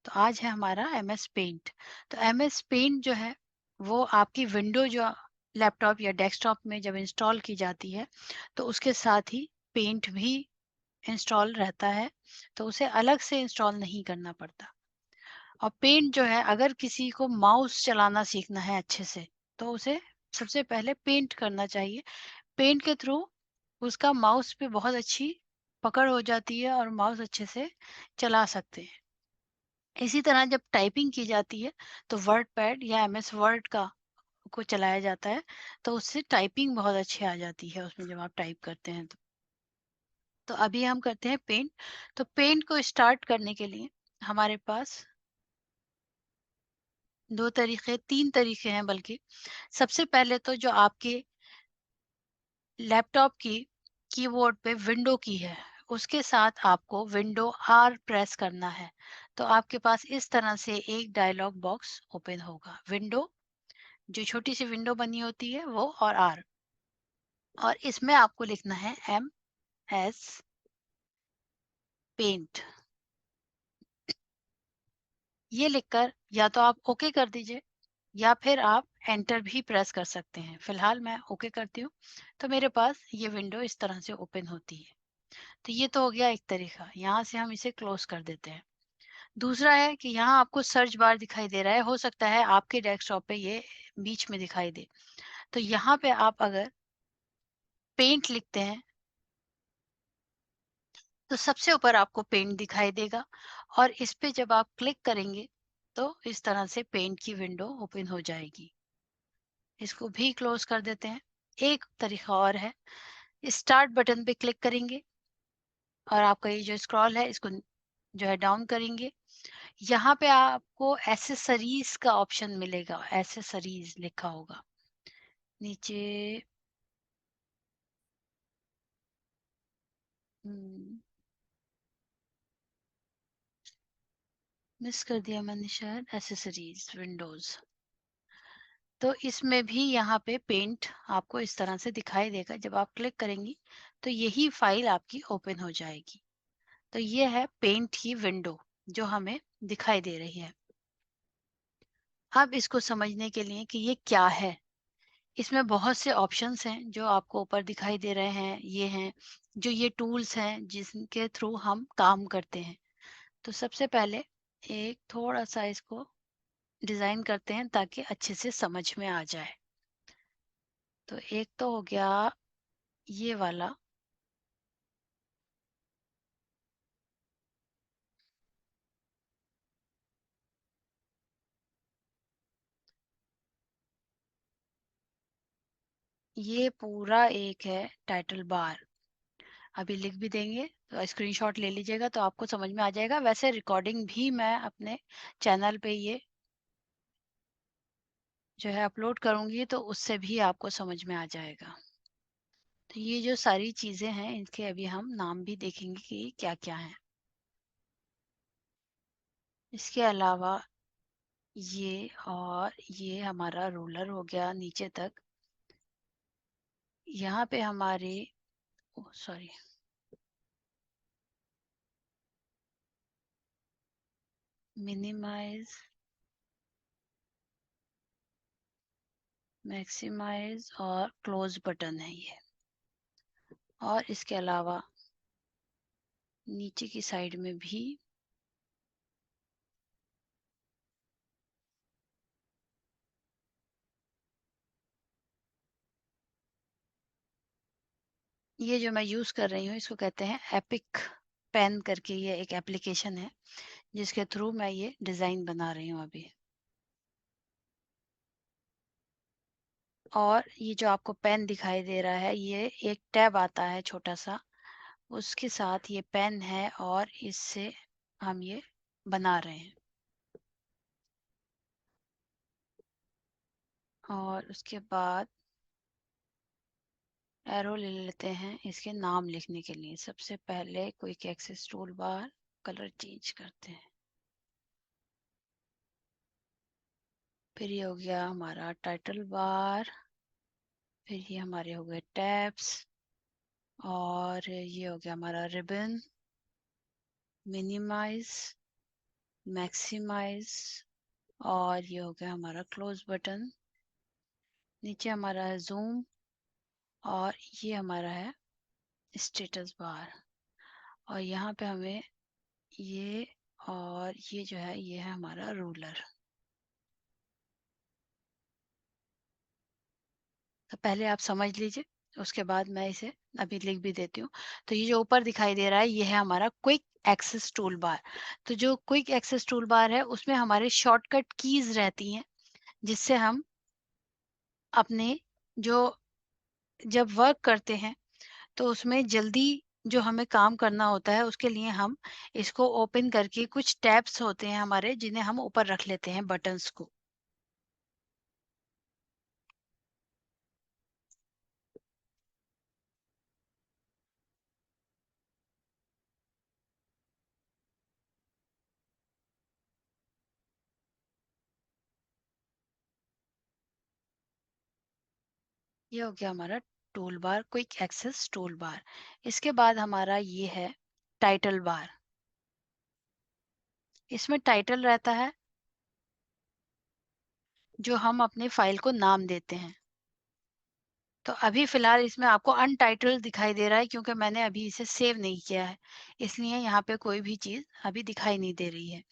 तो आज है हमारा एमएस पेंट। तो एमएस पेंट जो है वो आपकी विंडो जो लैपटॉप या डेस्कटॉप में जब इंस्टॉल की जाती है तो उसके साथ ही पेंट भी इंस्टॉल रहता है, तो उसे अलग से इंस्टॉल नहीं करना पड़ता। और पेंट जो है अगर किसी को माउस चलाना सीखना है अच्छे से तो उसे सबसे पहले पेंट करना चाहिए। पेंट के थ्रू उसका माउस पे बहुत अच्छी पकड़ हो जाती है और माउस अच्छे से चला सकते हैं। इसी तरह जब टाइपिंग की जाती है तो वर्ड पैड या एमएस वर्ड का को चलाया जाता है, तो उससे टाइपिंग बहुत अच्छी आ जाती है उसमें जब आप टाइप करते हैं तो अभी हम करते हैं पेंट। तो पेंट को स्टार्ट करने के लिए हमारे पास दो तरीके, तीन तरीके हैं बल्कि। सबसे पहले तो जो आपके लैपटॉप की कीबोर्ड पे विंडो की है उसके साथ आपको विंडो आर प्रेस करना है। तो आपके पास इस तरह से एक डायलॉग बॉक्स ओपन होगा। विंडो, जो छोटी सी विंडो बनी होती है वो, और आर, और इसमें आपको लिखना है एम एस पेंट। ये लिखकर या तो आप ओके कर दीजिए या फिर आप एंटर भी प्रेस कर सकते हैं। फिलहाल मैं ओके करती हूँ। तो मेरे पास ये विंडो इस तरह से ओपन होती है। तो ये तो हो गया एक तरीका, यहाँ से हम इसे क्लोज कर देते हैं। दूसरा है कि यहाँ आपको सर्च बार दिखाई दे रहा है, हो सकता है आपके डेस्कटॉप पे ये बीच में दिखाई दे। तो यहाँ पे आप अगर पेंट लिखते हैं तो सबसे ऊपर आपको पेंट दिखाई देगा, और इस पे जब आप क्लिक करेंगे तो इस तरह से पेंट की विंडो ओपन हो जाएगी। इसको भी क्लोज कर देते हैं। एक तरीका और है, स्टार्ट बटन पे क्लिक करेंगे और आपका ये जो स्क्रॉल है इसको जो है डाउन करेंगे। यहाँ पे आपको एसेसरीज का ऑप्शन मिलेगा, एसेसरीज लिखा होगा नीचे। मिस कर दिया मैंने शायद, एसेसरीज विंडोज। तो इसमें भी यहाँ पे पेंट आपको इस तरह से दिखाई देगा। जब आप क्लिक करेंगी तो यही फाइल आपकी ओपन हो जाएगी। तो ये है पेंट की विंडो जो हमें दिखाई दे रही है। अब इसको समझने के लिए कि ये क्या है, इसमें बहुत से ऑप्शंस हैं जो आपको ऊपर दिखाई दे रहे हैं। ये हैं जो ये टूल्स हैं जिनके थ्रू हम काम करते हैं। तो सबसे पहले एक थोड़ा सा इसको डिजाइन करते हैं ताकि अच्छे से समझ में आ जाए। तो एक तो हो गया ये वाला, ये पूरा एक है टाइटल बार। अभी लिख भी देंगे तो स्क्रीनशॉट ले लीजिएगा तो आपको समझ में आ जाएगा। वैसे रिकॉर्डिंग भी मैं अपने चैनल पे ये जो है अपलोड करूंगी तो उससे भी आपको समझ में आ जाएगा। तो ये जो सारी चीजें हैं इनके अभी हम नाम भी देखेंगे कि क्या क्या है। इसके अलावा ये, और ये हमारा रूलर हो गया नीचे तक। यहाँ पे हमारे, सॉरी, मिनिमाइज, मैक्सिमाइज और क्लोज बटन है ये। और इसके अलावा नीचे की साइड में भी ये जो मैं यूज कर रही हूँ इसको कहते हैं एपिक पेन करके। ये एक एप्लीकेशन है जिसके थ्रू मैं ये डिजाइन बना रही हूँ अभी। और ये जो आपको पेन दिखाई दे रहा है ये एक टैब आता है छोटा सा, उसके साथ ये पेन है और इससे हम ये बना रहे हैं। और उसके बाद एरो ले लेते हैं इसके नाम लिखने के लिए। सबसे पहले quick access tool bar, colour change करते हैं। फिर ये हो गया हमारा टाइटल बार, फिर ये हमारे हो गए टैब्स, और ये हो गया हमारा रिबन, मिनिमाइज, मैक्सिमाइज, और ये हो गया हमारा क्लोज बटन। नीचे हमारा है जूम, और ये हमारा है स्टेटस बार। और यहाँ पे हमें ये, और ये जो है ये है हमारा रूलर। तो पहले आप समझ लीजिए, उसके बाद मैं इसे अभी लिख भी देती हूँ। तो ये जो ऊपर दिखाई दे रहा है ये है हमारा क्विक एक्सेस टूल बार। तो जो क्विक एक्सेस टूल बार है उसमें हमारे शॉर्टकट कीज रहती हैं, जिससे हम अपने जो जब वर्क करते हैं तो उसमें जल्दी जो हमें काम करना होता है उसके लिए हम इसको ओपन करके, कुछ टैब्स होते हैं हमारे जिन्हें हम ऊपर रख लेते हैं बटन्स को। ये हो गया हमारा tool bar, quick access tool bar. इसके बाद हमारा ये है टाइटल बार। इसमें टाइटल रहता है जो हम अपने फाइल को नाम देते हैं। तो अभी फिलहाल इसमें आपको अनटाइटल्ड दिखाई दे रहा है क्योंकि मैंने अभी इसे सेव नहीं किया है, इसलिए यहाँ पे कोई भी चीज अभी दिखाई नहीं दे रही है।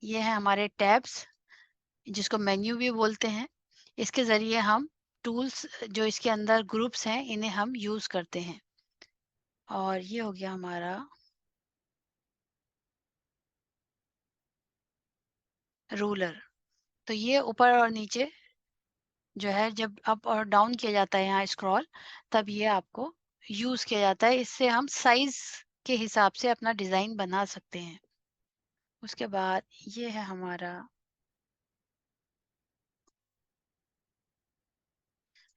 ये है हमारे टैब्स, जिसको मेन्यू भी बोलते हैं। इसके ज़रिए हम टूल्स जो इसके अंदर ग्रुप्स हैं इन्हें हम यूज़ करते हैं। और ये हो गया हमारा रूलर। तो ये ऊपर और नीचे जो है जब अप और डाउन किया जाता है यहाँ स्क्रॉल, तब ये आपको यूज़ किया जाता है। इससे हम साइज़ के हिसाब से अपना डिज़ाइन बना सकते हैं। उसके बाद ये है हमारा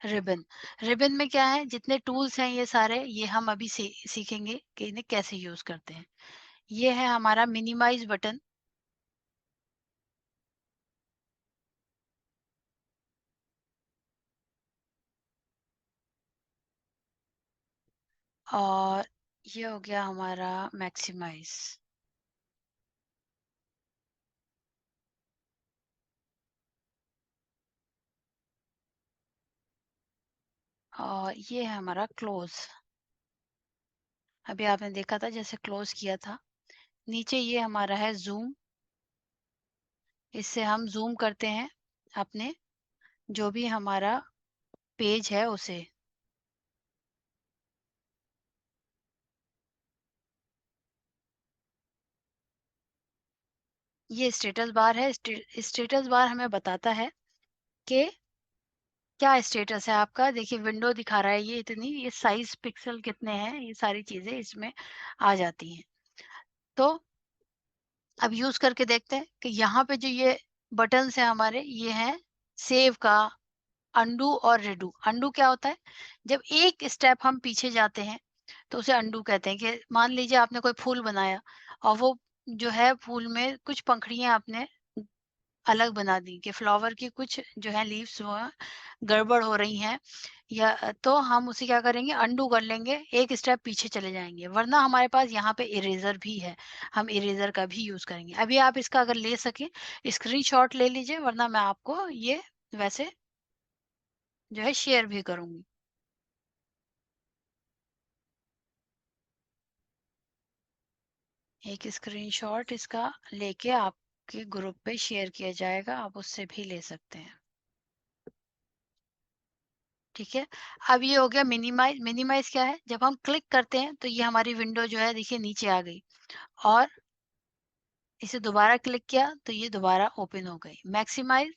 रिबन। रिबन में क्या है, जितने टूल्स हैं ये सारे ये हम अभी सीखेंगे कि इन्हें कैसे यूज़ करते हैं। ये है हमारा मिनिमाइज़ बटन। और ये हो गया हमारा मैक्सिमाइज। और ये है हमारा क्लोज। अभी आपने देखा था जैसे क्लोज किया था। नीचे ये हमारा है जूम। इससे हम जूम करते हैं अपने जो भी हमारा पेज है उसे। ये स्टेटस बार है। स्टेटस बार हमें बताता है कि क्या स्टेटस है आपका। देखिए विंडो दिखा रहा है ये इतनी, ये साइज पिक्सल कितने हैं, ये सारी चीजें इसमें आ जाती हैं। तो अब यूज करके देखते हैं कि यहाँ पे जो ये बटन्स हैं हमारे, ये हैं सेव का, अंडू और रिडू। अंडू क्या होता है, जब एक स्टेप हम पीछे जाते हैं तो उसे अंडू कहते हैं। कि मान लीजिए आपने कोई फूल बनाया और वो जो है फूल में कुछ पंखुड़ियां आपने अलग बना दी, कि फ्लावर की कुछ जो है लीव्स वो हैं, गड़बड़ हो रही हैं, या तो हम उसे क्या करेंगे, अंडू कर लेंगे, एक स्टेप पीछे चले जाएंगे। वरना हमारे पास यहाँ पे इरेजर भी है, हम इरेजर का भी यूज करेंगे। अभी आप इसका अगर ले सके स्क्रीनशॉट ले लीजिए, वरना मैं आपको ये वैसे जो है शेयर भी करूंगी। एक स्क्रीनशॉट इसका लेके आपके ग्रुप पे शेयर किया जाएगा, आप उससे भी ले सकते हैं। ठीक है। अब ये हो गया मिनिमाइज। मिनिमाइज क्या है, जब हम क्लिक करते हैं तो ये हमारी विंडो जो है देखिए नीचे आ गई, और इसे दोबारा क्लिक किया तो ये दोबारा ओपन हो गई। मैक्सिमाइज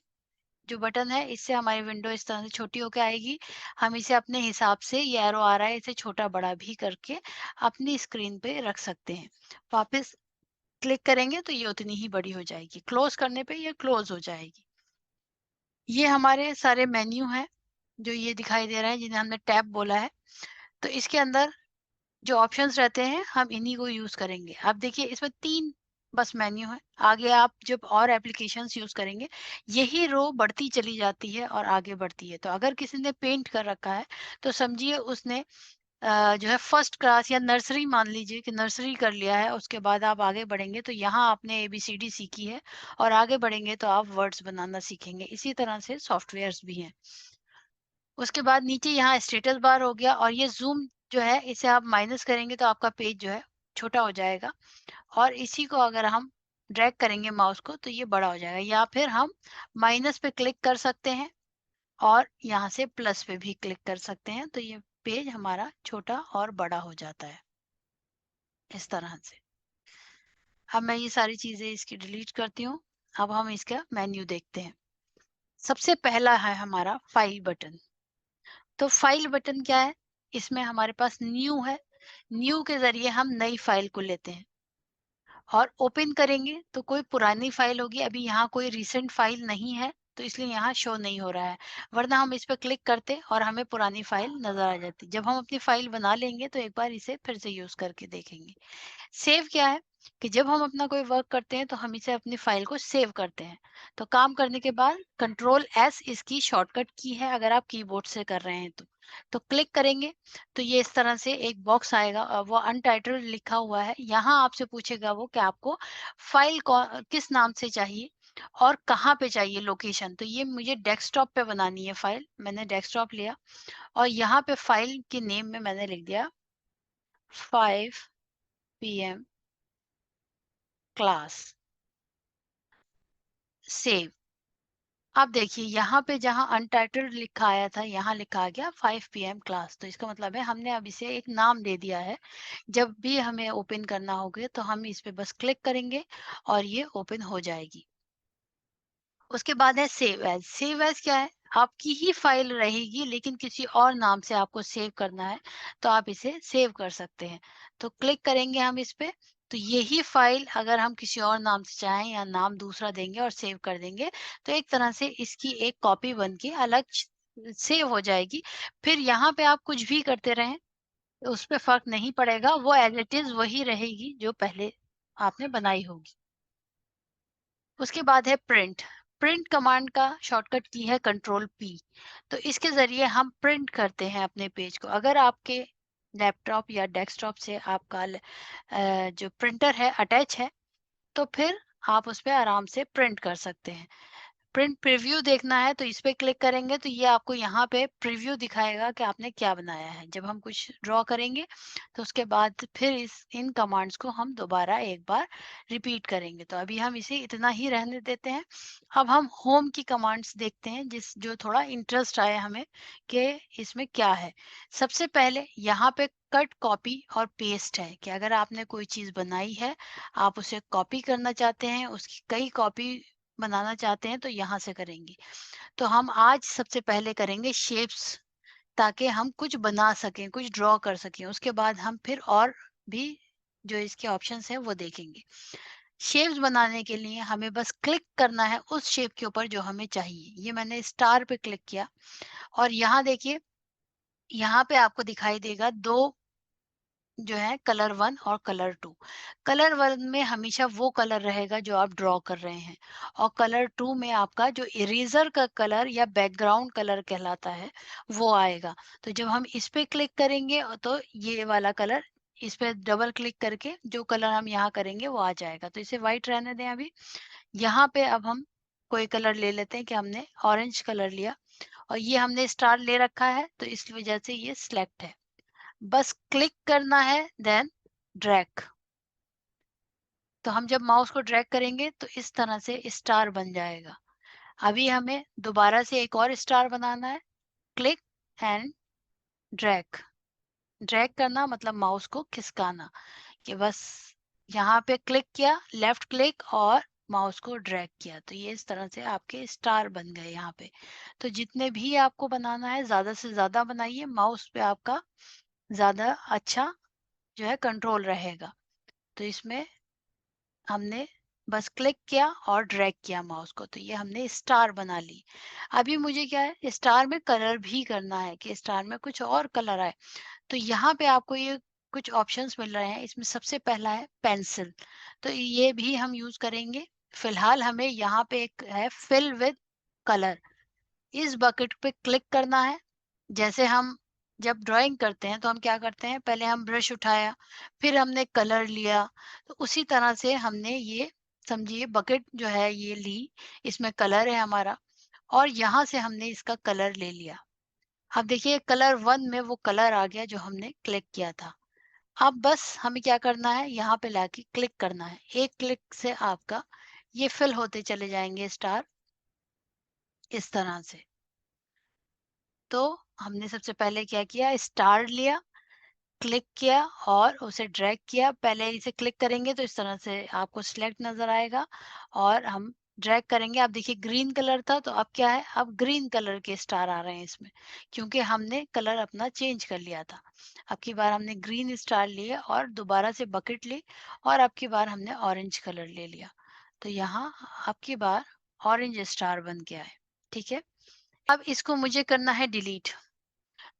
जो बटन है, इससे हमारी विंडो इस तरह से छोटी होकर आएगी। हम इसे अपने हिसाब से, ये एरो आ रहा है, इसे छोटा बड़ा भी करके अपनी स्क्रीन पे रख सकते हैं। वापस क्लिक करेंगे तो ये उतनी ही बड़ी हो जाएगी, क्लोज करने पे ये क्लोज हो जाएगी। ये हमारे सारे मेन्यू हैं जो ये दिखाई दे रहे हैं, जिन्हें हमने टैब बोला है। तो इसके अंदर जो ऑप्शंस रहते हैं हम इन्हीं को यूज करेंगे। आप देखिए इसमें 3 बस मेन्यू है। आगे आप जब और एप्लीकेशंस यूज करेंगे यही रो बढ़ती चली जाती है और आगे बढ़ती है। तो अगर किसी ने पेंट कर रखा है तो समझिए उसने जो है फर्स्ट क्लास या नर्सरी, मान लीजिए कि नर्सरी कर लिया है, उसके बाद आप आगे बढ़ेंगे तो यहाँ आपने एबीसीडी सीखी है और आगे बढ़ेंगे तो आप वर्ड्स बनाना सीखेंगे। इसी तरह से सॉफ्टवेयर्स भी हैं। उसके बाद नीचे यहाँ स्टेटस बार हो गया, और ये ज़ूम जो है इसे आप माइनस करेंगे तो आपका पेज जो है छोटा हो जाएगा, और इसी को अगर हम ड्रैग करेंगे माउस को तो ये बड़ा हो जाएगा, या फिर हम माइनस पे क्लिक कर सकते हैं और यहाँ से प्लस पे भी क्लिक कर सकते हैं, तो ये पेज हमारा छोटा और बड़ा हो जाता है इस तरह से। अब मैं ये सारी चीजें इसकी डिलीट करती हूँ। अब हम इसका मेन्यू देखते हैं। सबसे पहला है हमारा फाइल बटन। तो फाइल बटन क्या है? इसमें हमारे पास न्यू है। न्यू के जरिए हम नई फाइल को लेते हैं और ओपन करेंगे तो कोई पुरानी फाइल होगी। अभी यहाँ कोई रिसेंट फाइल नहीं है तो इसलिए यहाँ शो नहीं हो रहा है, वरना हम इस पर क्लिक करते और हमें पुरानी फाइल नजर आ जाती। जब हम अपनी फाइल बना लेंगे तो एक बार इसे फिर से यूज करके देखेंगे। सेव क्या है कि जब हम अपना कोई वर्क करते हैं तो हम इसे अपनी फाइल को सेव करते हैं। तो काम करने के बाद कंट्रोल एस इसकी शॉर्टकट की है, अगर आप कीबोर्ड से कर रहे हैं तो क्लिक करेंगे तो ये इस तरह से एक बॉक्स आएगा और वो अनटाइटल्ड लिखा हुआ है। यहाँ आपसे पूछेगा वो कि आपको फाइल किस नाम से चाहिए और कहाँ पे चाहिए लोकेशन। तो ये मुझे डेस्कटॉप पे बनानी है फाइल, मैंने डेस्कटॉप लिया और यहाँ पे फाइल के नेम में मैंने लिख दिया 5 PM क्लास, सेव। अब देखिए यहाँ पे जहाँ अनटाइटल्ड लिखा आया था यहाँ लिखा आ गया 5 PM क्लास। तो इसका मतलब है हमने अब इसे एक नाम दे दिया है। जब भी हमें ओपन करना होगा तो हम इस पे बस क्लिक करेंगे और ये ओपन हो जाएगी। उसके बाद है सेव एज। सेव एज क्या है? आपकी ही फाइल रहेगी लेकिन किसी और नाम से आपको सेव करना है तो आप इसे सेव कर सकते हैं। तो क्लिक करेंगे हम इस पे तो यही फाइल अगर हम किसी और नाम से चाहें या नाम दूसरा देंगे और सेव कर देंगे तो एक तरह से इसकी एक कॉपी बन के अलग सेव हो जाएगी। फिर यहाँ पे आप कुछ भी करते रहें उस पे फर्क नहीं पड़ेगा, वो एज इट इज वही रहेगी जो पहले आपने बनाई होगी। उसके बाद है प्रिंट। प्रिंट कमांड का शॉर्टकट की है कंट्रोल पी। तो इसके जरिए हम प्रिंट करते हैं अपने पेज को। अगर आपके लैपटॉप या डेस्कटॉप से आपका जो प्रिंटर है अटैच है तो फिर आप उस पर आराम से प्रिंट कर सकते हैं। प्रिंट प्रीव्यू देखना है तो इस पे क्लिक करेंगे तो ये आपको यहाँ पे प्रीव्यू दिखाएगा कि आपने क्या बनाया है। जब हम कुछ ड्रॉ करेंगे तो उसके बाद फिर इस इन कमांड्स को हम दोबारा एक बार रिपीट करेंगे। तो अभी हम इसे इतना ही रहने देते हैं। अब हम होम की कमांड्स देखते हैं जिस जो थोड़ा इंटरेस्ट आया हमें कि इसमें क्या है। सबसे पहले यहाँ पे कट कॉपी और पेस्ट है कि अगर आपने कोई चीज बनाई है आप उसे कॉपी करना चाहते हैं, उसकी कई कॉपी बनाना चाहते हैं तो यहाँ से करेंगे। तो हम आज सबसे पहले करेंगे शेप्स, ताकि हम कुछ बना सकें, कुछ ड्रॉ कर सकें। उसके बाद हम फिर और भी जो इसके ऑप्शंस हैं वो देखेंगे। शेप्स बनाने के लिए हमें बस क्लिक करना है उस शेप के ऊपर जो हमें चाहिए। ये मैंने स्टार पे क्लिक किया और यहाँ देखिए, यहाँ पे आपको दिखाई देगा दो जो है कलर वन और कलर टू। कलर वन में हमेशा वो कलर रहेगा जो आप ड्रॉ कर रहे हैं और कलर टू में आपका जो इरेजर का कलर या बैकग्राउंड कलर कहलाता है वो आएगा। तो जब हम इस पे क्लिक करेंगे तो ये वाला कलर, इस पे डबल क्लिक करके जो कलर हम यहाँ करेंगे वो आ जाएगा। तो इसे व्हाइट रहने दें अभी। यहाँ पे अब हम कोई कलर ले लेते हैं कि हमने ऑरेंज कलर लिया और ये हमने स्टार ले रखा है तो इस वजह से ये सिलेक्ट है। बस क्लिक करना है देन ड्रैग। तो हम जब माउस को ड्रैग करेंगे तो इस तरह से स्टार बन जाएगा। अभी हमें दोबारा से एक और स्टार बनाना है। Click and drag. ड्रैग करना मतलब माउस को खिसकाना, कि बस यहाँ पे क्लिक किया, लेफ्ट क्लिक और माउस को ड्रैग किया तो ये इस तरह से आपके स्टार बन गए यहाँ पे। तो जितने भी आपको बनाना है ज्यादा से ज्यादा बनाइए, माउस पे आपका ज्यादा अच्छा जो है कंट्रोल रहेगा। तो इसमें हमने बस क्लिक किया और ड्रैग किया माउस को तो ये हमने स्टार बना ली। अभी मुझे क्या है, स्टार में कलर भी करना है कि स्टार में कुछ और कलर आए। तो यहाँ पे आपको ये कुछ ऑप्शंस मिल रहे हैं। इसमें सबसे पहला है पेंसिल, तो ये भी हम यूज करेंगे। फिलहाल हमें यहाँ पे एक है फिल विद कलर, इस बकेट पे क्लिक करना है। जैसे हम जब ड्राइंग करते हैं तो हम क्या करते हैं, पहले हम ब्रश उठाया, फिर हमने कलर लिया। तो उसी तरह से हमने ये समझिए बकेट जो है ये ली, इसमें कलर है हमारा, और यहाँ से हमने इसका कलर ले लिया। अब देखिए कलर 1 में वो कलर आ गया जो हमने क्लिक किया था। अब बस हमें क्या करना है, यहाँ पे लाके क्लिक करना है। एक क्लिक से आपका ये फिल होते चले जाएँगे स्टार, इस तरह से। तो हमने सबसे पहले क्या किया, स्टार लिया, क्लिक किया और उसे ड्रैग किया। पहले इसे क्लिक करेंगे तो इस तरह से आपको सिलेक्ट नज़र आएगा, और हम ड्रैग करेंगे। आप देखिए ग्रीन कलर था, तो अब क्या है, अब ग्रीन कलर के स्टार आ रहे हैं इसमें, क्योंकि हमने कलर अपना चेंज कर लिया था। अब की बार हमने ग्रीन स्टार लिए और दोबारा से बकेट ली, और अब की बार हमने ऑरेंज कलर ले लिया। तो यहाँ अब की बार ऑरेंज स्टार बन के आए। ठीक है? अब इसको मुझे करना है डिलीट।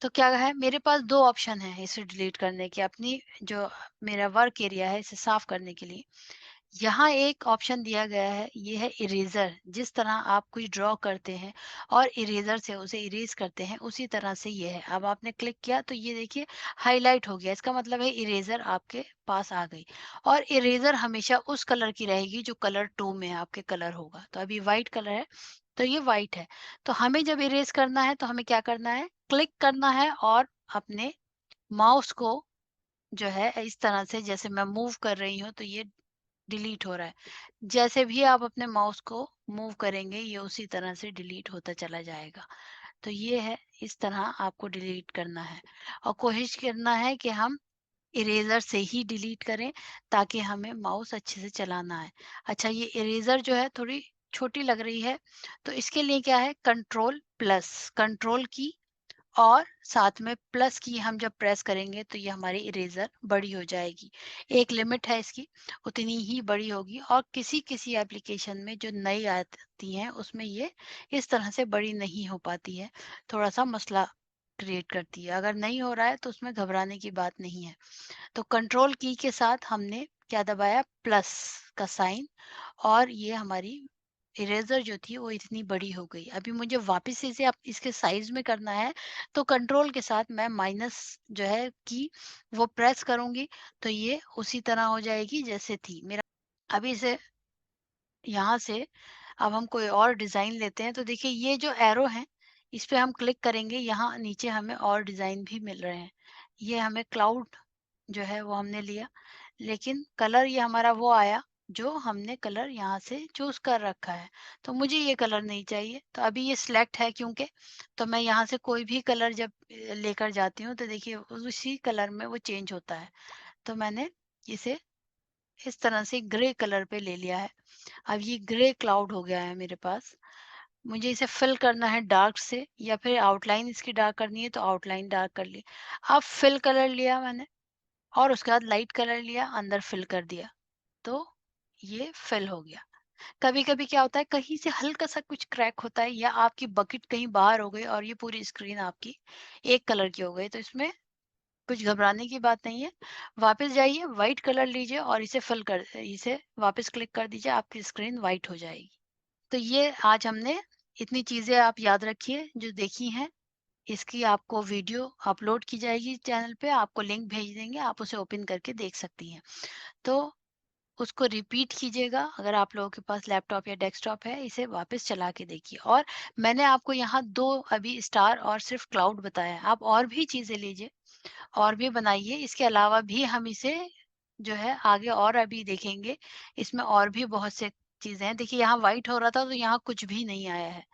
तो क्या है, मेरे पास 2 ऑप्शन हैं इसे डिलीट करने के, अपनी जो मेरा वर्क एरिया है इसे साफ करने के लिए। यहाँ एक ऑप्शन दिया गया है, ये है इरेज़र। जिस तरह आप कुछ ड्रॉ करते हैं और इरेज़र से उसे इरेज़ करते हैं, उसी तरह से ये है। अब आपने क्लिक किया तो ये देखिए हाइलाइट हो गया, इसका मतलब है इरेज़र आपके पास आ गई। और इरेज़र हमेशा उस कलर की रहेगी जो कलर 2 में आपके कलर होगा। तो अभी व्हाइट कलर है, तो ये व्हाइट है। तो हमें जब इरेज़ करना है तो हमें क्या करना है, क्लिक करना है और अपने माउस को जो है इस तरह से, जैसे मैं मूव कर रही हूँ तो ये डिलीट हो रहा है। जैसे भी आप अपने माउस को मूव करेंगे ये उसी तरह से डिलीट होता चला जाएगा। तो ये है, इस तरह आपको डिलीट करना है, और कोशिश करना है कि हम इरेज़र से ही डिलीट करें, ताकि हमें माउस अच्छे से चलाना है। अच्छा, ये इरेज़र जो है थोड़ी छोटी लग रही है, तो इसके लिए क्या है, कंट्रोल प्लस, कंट्रोल की और साथ में प्लस की हम जब प्रेस करेंगे तो ये हमारी इरेज़र बड़ी हो जाएगी। एक लिमिट है इसकी, उतनी ही बड़ी होगी, और किसी-किसी एप्लीकेशन में जो नई आती हैं उसमें ये इस तरह से बड़ी नहीं हो पाती है, थोड़ा-सा मसला क्रिएट करती है। अगर नहीं हो रहा है तो उसमें घबराने की बात नहीं है। तो कंट्रोल की के साथ हमने क्या दबाया, प्लस का साइन, और ये हमारी इरेजर जो थी वो इतनी बड़ी हो गई। अभी मुझे वापस से इसे इसके साइज में करना है, तो कंट्रोल के साथ मैं माइनस जो है की वो प्रेस करूंगी, तो ये उसी तरह हो जाएगी जैसे थी मेरा। अभी इसे यहाँ से अब हम कोई और डिज़ाइन लेते हैं, तो देखिए ये जो एरो है इस पे हम क्लिक करेंगे, यहाँ नीचे हमें और डिज़ाइन भी मिल रहे हैं। ये हमें क्लाउड जो है वो हमने लिया, लेकिन कलर ये हमारा वो आया जो हमने कलर यहाँ से चूज कर रखा है। तो मुझे ये कलर नहीं चाहिए, तो अभी ये सिलेक्ट है क्योंकि, तो मैं यहाँ से कोई भी कलर जब लेकर जाती हूँ तो देखिए उसी कलर में वो चेंज होता है। तो मैंने इसे इस तरह से ग्रे कलर पे ले लिया है। अब ये ग्रे क्लाउड हो गया है मेरे पास। मुझे इसे फिल करना है डार्क से, या फिर आउटलाइन इसकी डार्क करनी है तो आउटलाइन डार्क कर ली। अब फिल कलर लिया मैंने, और उसके बाद लाइट कलर लिया, अंदर फिल कर दिया, तो ये फिल हो गया। कभी-कभी क्या होता है, कहीं से हल्का-सा कुछ क्रैक होता है, या आपकी बकेट कहीं बाहर हो गई और ये पूरी स्क्रीन आपकी एक कलर की हो गई, तो इसमें कुछ घबराने की बात नहीं है। वापस जाइए, व्हाइट कलर लीजिए और इसे वापस क्लिक कर दीजिए, आपकी स्क्रीन व्हाइट हो जाएगी। तो ये आज हमने इतनी चीज़ें आप याद रखिए जो देखी हैं। इसकी आपको वीडियो अपलोड की जाएगी चैनल पे, आपको लिंक भेज देंगे, आप उसे ओपन करके देख सकती हैं। तो उसको रिपीट कीजिएगा, अगर आप लोगों के पास लैपटॉप या डेस्कटॉप है, इसे वापस चला के देखिए। और मैंने आपको यहाँ 2 अभी स्टार और सिर्फ़ क्लाउड बताया है, आप और भी चीज़ें लीजिए और भी बनाइए। इसके अलावा भी हम इसे जो है आगे और अभी देखेंगे, इसमें और भी बहुत से चीज़ें हैं। देखिए यहाँ व्हाइट हो रहा था तो यहाँ कुछ भी नहीं आया है।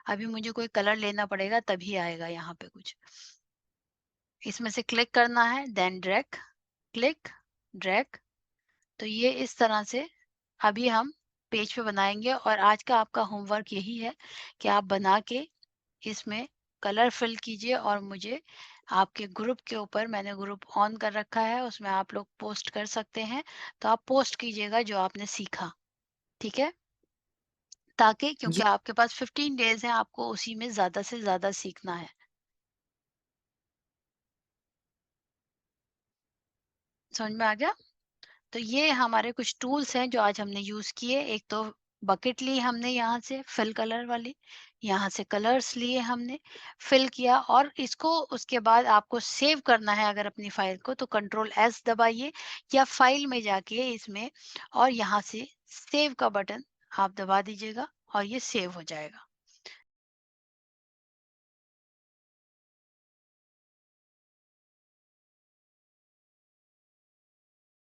अभी मुझे कोई कलर लेना पड़ेगा तभी आएगा यहाँ पे कुछ। इसमें से क्लिक करना है, देन ड्रैग, क्लिक, ड्रैग। तो ये इस तरह से अभी हम पेज पे बनाएँगे, और आज का आपका होमवर्क यही है कि आप बना के इसमें कलर फिल कीजिए, और मुझे आपके ग्रुप के ऊपर, मैंने ग्रुप ऑन कर रखा है, उसमें आप लोग पोस्ट कर सकते हैं। तो आप पोस्ट कीजिएगा जो आपने सीखा, ठीक है? ताकि, जी, क्योंकि आपके पास 15 डेज़ हैं, आपको उसी में ज़्यादा से ज़्यादा सीखना है। समझ में आ गया? तो ये हमारे कुछ टूल्स हैं जो आज हमने यूज़ किए। एक तो बकेट ली हमने यहाँ से फिल कलर वाली, यहाँ से कलर्स लिए हमने, फिल किया और इसको उसके बाद आपको सेव करना है अगर अपनी फाइल को तो कंट्रोल एस दबाइए या फाइल में जाके इसमें और यहाँ से सेव का बटन आप दबा दीजिएगा और ये सेव हो जाएगा।